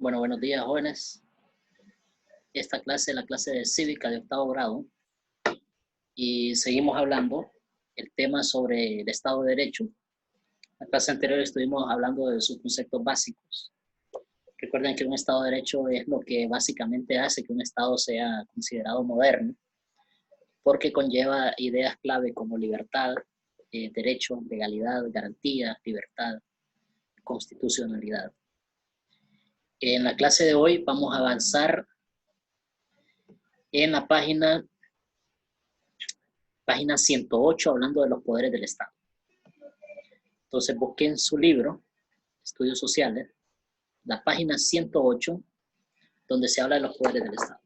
Bueno, buenos días, jóvenes. Esta clase es la clase de cívica de octavo grado y seguimos hablando el tema sobre el Estado de Derecho. La clase anterior estuvimos hablando de sus conceptos básicos. Recuerden que un Estado de Derecho es lo que básicamente hace que un Estado sea considerado moderno, porque conlleva ideas clave como libertad, derecho, legalidad, garantía, libertad, constitucionalidad. En la clase de hoy vamos a avanzar en la página 108, hablando de los poderes del Estado. Entonces busquen su libro, Estudios Sociales, la página 108, donde se habla de los poderes del Estado.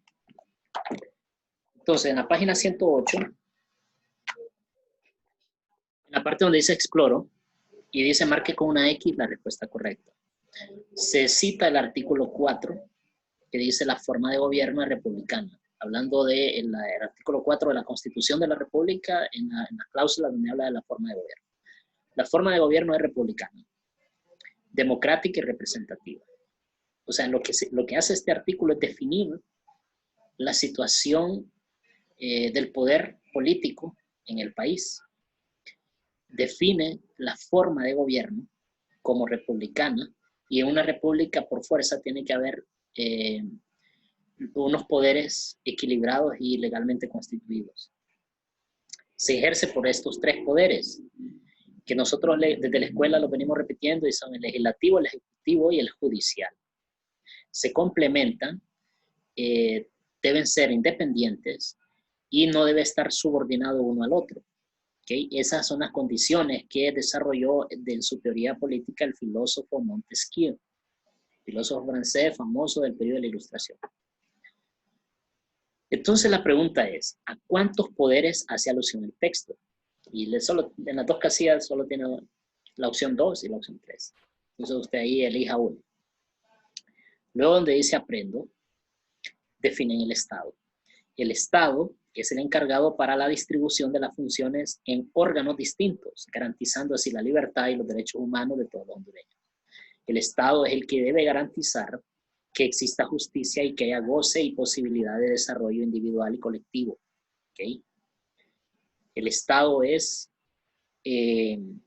Entonces, en la página 108, en la parte donde dice exploro, y dice marque con una X la respuesta correcta, se cita el artículo 4, que dice la forma de gobierno es republicana, hablando del artículo 4 de la Constitución de la República, en la cláusula donde habla de la forma de gobierno. La forma de gobierno es republicana, democrática y representativa. O sea, lo que hace este artículo es definir la situación del poder político en el país. Define la forma de gobierno como republicana, y en una república por fuerza tiene que haber unos poderes equilibrados y legalmente constituidos. Se ejerce por estos tres poderes, que nosotros desde la escuela los venimos repitiendo, y son el legislativo, el ejecutivo y el judicial. Se complementan, deben ser independientes y no debe estar subordinado uno al otro. ¿Okay? Esas son las condiciones que desarrolló en su teoría política el filósofo Montesquieu, filósofo francés famoso del periodo de la Ilustración. Entonces la pregunta es, ¿a cuántos poderes hace alusión el texto? Y en las dos casillas solo tiene la opción 2 y la opción 3. Entonces usted ahí elija uno. Luego donde dice aprendo, definen el Estado. El Estado es el encargado para la distribución de las funciones en órganos distintos, garantizando así la libertad y los derechos humanos de todos los hondureños. El Estado es el que debe garantizar que exista justicia y que haya goce y posibilidad de desarrollo individual y colectivo. ¿Okay? El Estado es el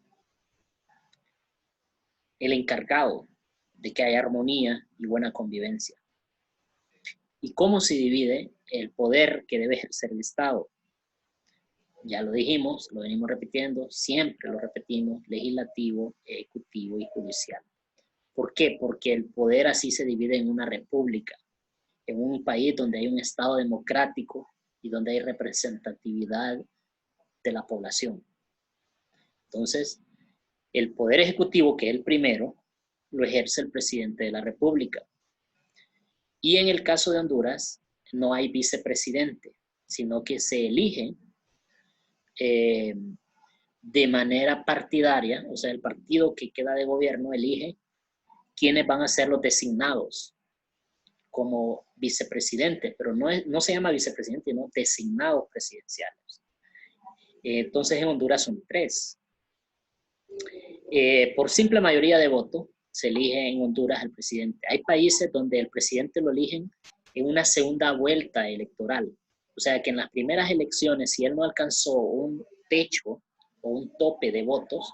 encargado de que haya armonía y buena convivencia. ¿Y cómo se divide el poder que debe ejercer el Estado? Ya lo dijimos, lo venimos repitiendo, siempre lo repetimos, legislativo, ejecutivo y judicial. ¿Por qué? Porque el poder así se divide en una república, en un país donde hay un Estado democrático y donde hay representatividad de la población. Entonces, el poder ejecutivo, que es el primero, lo ejerce el presidente de la República. Y en el caso de Honduras, no hay vicepresidente, sino que se elige de manera partidaria, o sea, el partido que queda de gobierno elige quiénes van a ser los designados como vicepresidente, pero no se llama vicepresidente, sino designados presidenciales. Entonces en Honduras son 3. Por simple mayoría de votos se elige en Honduras el presidente. Hay países donde el presidente lo eligen en una segunda vuelta electoral. O sea que en las primeras elecciones, si él no alcanzó un techo o un tope de votos,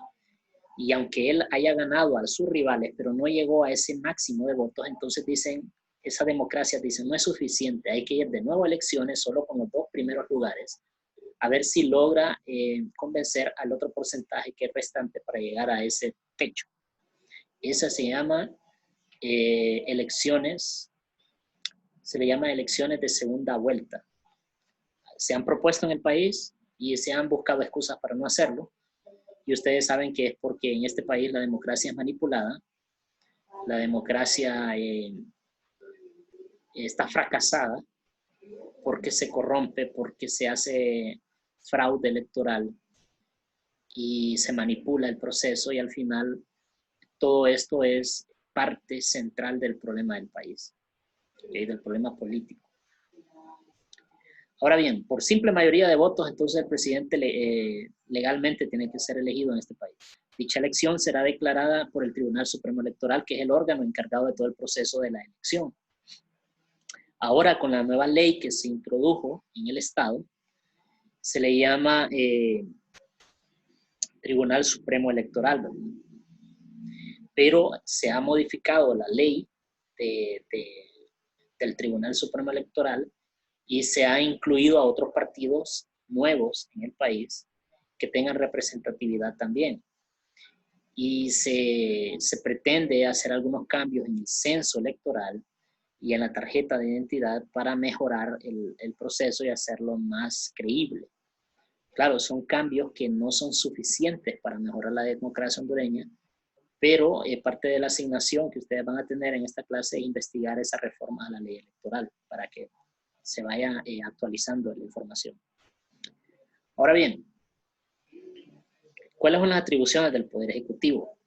y aunque él haya ganado a sus rivales, pero no llegó a ese máximo de votos, entonces dicen, esa democracia dice, no es suficiente, hay que ir de nuevo a elecciones solo con los 2 primeros lugares, a ver si logra convencer al otro porcentaje que es restante para llegar a ese techo. Esa se llama elecciones, se le llama elecciones de segunda vuelta. Se han propuesto en el país y se han buscado excusas para no hacerlo. Y ustedes saben que es porque en este país la democracia es manipulada, la democracia está fracasada porque se corrompe, porque se hace fraude electoral y se manipula el proceso, y al final todo esto es parte central del problema del país, ¿okay? Del problema político. Ahora bien, por simple mayoría de votos, entonces el presidente legalmente tiene que ser elegido en este país. Dicha elección será declarada por el Tribunal Supremo Electoral, que es el órgano encargado de todo el proceso de la elección. Ahora, con la nueva ley que se introdujo en el Estado, se le llama Tribunal Supremo Electoral, ¿verdad? Pero se ha modificado la ley del Tribunal Supremo Electoral y se ha incluido a otros partidos nuevos en el país que tengan representatividad también. Y se pretende hacer algunos cambios en el censo electoral y en la tarjeta de identidad para mejorar el proceso y hacerlo más creíble. Claro, son cambios que no son suficientes para mejorar la democracia hondureña, pero parte de la asignación que ustedes van a tener en esta clase es investigar esa reforma a la ley electoral para que se vaya actualizando la información. Ahora bien, ¿cuáles son las atribuciones del Poder Ejecutivo?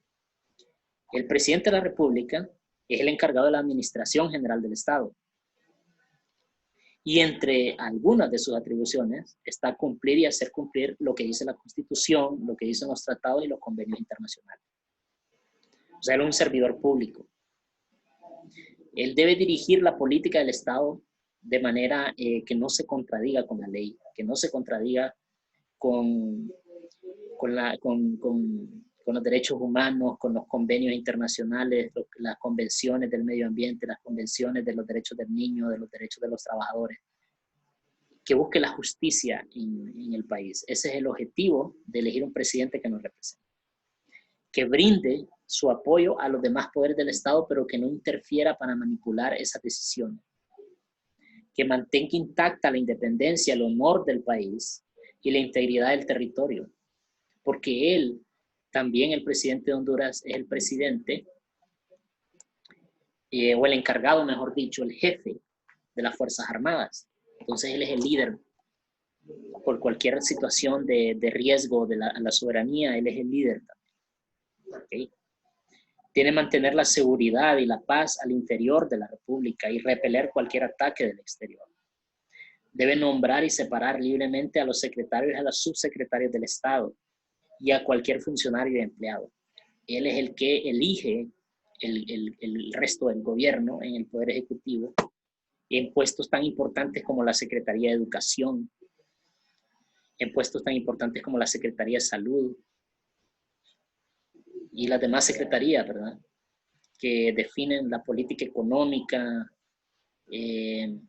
El presidente de la República es el encargado de la Administración General del Estado. Y entre algunas de sus atribuciones está cumplir y hacer cumplir lo que dice la Constitución, lo que dicen los tratados y los convenios internacionales. O sea, él es un servidor público. Él debe dirigir la política del Estado de manera que no se contradiga con la ley, que no se contradiga con los derechos humanos, con los convenios internacionales, las convenciones del medio ambiente, las convenciones de los derechos del niño, de los derechos de los trabajadores, que busque la justicia en el país. Ese es el objetivo de elegir un presidente que nos represente. Que brinde su apoyo a los demás poderes del Estado, pero que no interfiera para manipular esas decisiones. Que mantenga intacta la independencia, el honor del país y la integridad del territorio. Porque él, también el presidente de Honduras, es el presidente, o el encargado, mejor dicho, el jefe de las Fuerzas Armadas. Entonces él es el líder. Por cualquier situación de riesgo a la soberanía, él es el líder también. ¿Okay? Tiene que mantener la seguridad y la paz al interior de la República y repeler cualquier ataque del exterior. Debe nombrar y separar libremente a los secretarios y a los subsecretarios del Estado y a cualquier funcionario y empleado. Él es el que elige el resto del gobierno en el Poder Ejecutivo en puestos tan importantes como la Secretaría de Educación, en puestos tan importantes como la Secretaría de Salud y las demás secretarías, ¿verdad?, que definen la política económica, que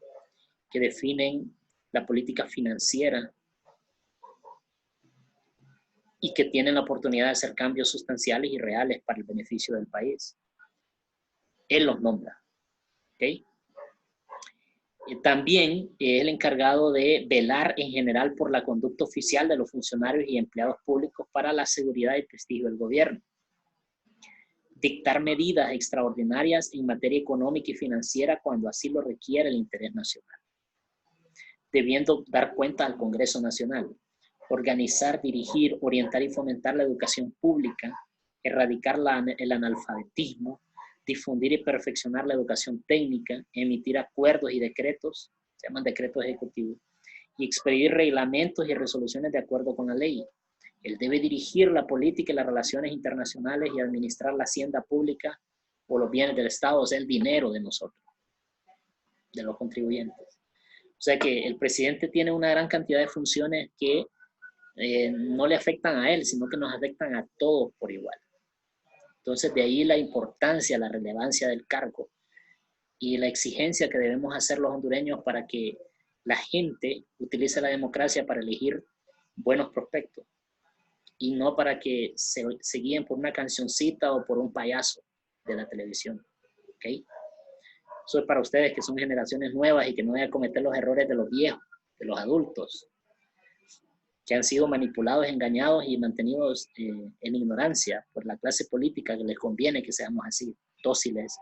definen la política financiera y que tienen la oportunidad de hacer cambios sustanciales y reales para el beneficio del país. Él los nombra. ¿Okay? También es el encargado de velar en general por la conducta oficial de los funcionarios y empleados públicos para la seguridad y prestigio del gobierno. Dictar medidas extraordinarias en materia económica y financiera cuando así lo requiere el interés nacional. Debiendo dar cuenta al Congreso Nacional. Organizar, dirigir, orientar y fomentar la educación pública, erradicar el analfabetismo, difundir y perfeccionar la educación técnica, emitir acuerdos y decretos, se llaman decretos ejecutivos, y expedir reglamentos y resoluciones de acuerdo con la ley. Él debe dirigir la política y las relaciones internacionales y administrar la hacienda pública o los bienes del Estado, o sea, el dinero de nosotros, de los contribuyentes. O sea que el presidente tiene una gran cantidad de funciones que no le afectan a él, sino que nos afectan a todos por igual. Entonces, de ahí la importancia, la relevancia del cargo y la exigencia que debemos hacer los hondureños para que la gente utilice la democracia para elegir buenos prospectos y no para que se guíen por una cancioncita o por un payaso de la televisión. ¿Okay? Eso es para ustedes que son generaciones nuevas y que no vayan a cometer los errores de los viejos, de los adultos, que han sido manipulados, engañados y mantenidos en ignorancia por la clase política que les conviene que seamos así, dóciles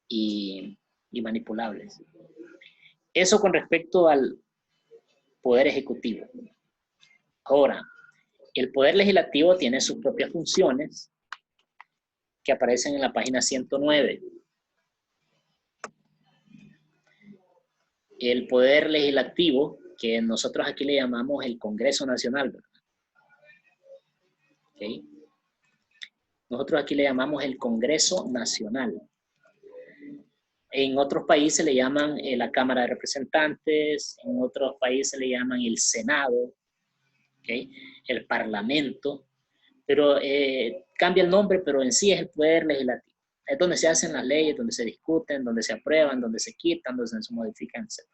y manipulables. Eso con respecto al Poder Ejecutivo. Ahora, el Poder Legislativo tiene sus propias funciones que aparecen en la página 109. El Poder Legislativo, que nosotros aquí le llamamos el Congreso Nacional, ¿verdad? ¿Okay? Nosotros aquí le llamamos el Congreso Nacional. En otros países le llaman la Cámara de Representantes, en otros países le llaman el Senado, ¿okay? El Parlamento, pero cambia el nombre, pero en sí es el poder legislativo. Es donde se hacen las leyes, donde se discuten, donde se aprueban, donde se quitan, donde se modifican, etc.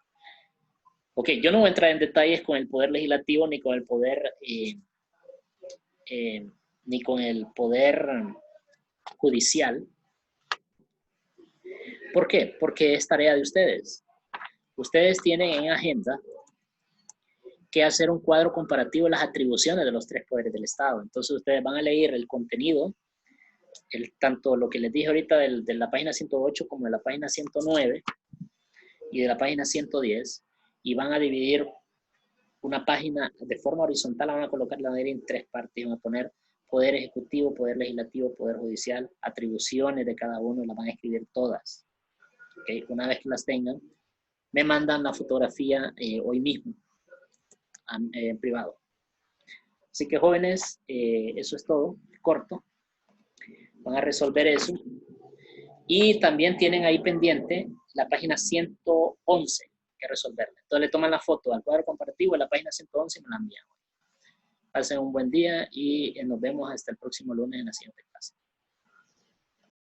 Ok, yo no voy a entrar en detalles con el poder legislativo ni con el poder judicial. ¿Por qué? Porque es tarea de ustedes. Ustedes tienen en agenda que hacer un cuadro comparativo de las atribuciones de los tres poderes del Estado. Entonces ustedes van a leer el contenido, tanto lo que les dije ahorita de la página 108 como de la página 109 y de la página 110, y van a dividir una página de forma horizontal, la van a colocar, la van a dividir en tres partes, van a poner poder ejecutivo, poder legislativo, poder judicial, atribuciones de cada uno, las van a escribir todas. ¿Okay? Una vez que las tengan, me mandan la fotografía hoy mismo, en privado. Así que jóvenes, eso es todo, corto. Van a resolver eso. Y también tienen ahí pendiente la página 111 que resolverla. Entonces le toman la foto al cuadro comparativo de la página 111 y me la envían. Pasen un buen día y nos vemos hasta el próximo lunes en la siguiente clase.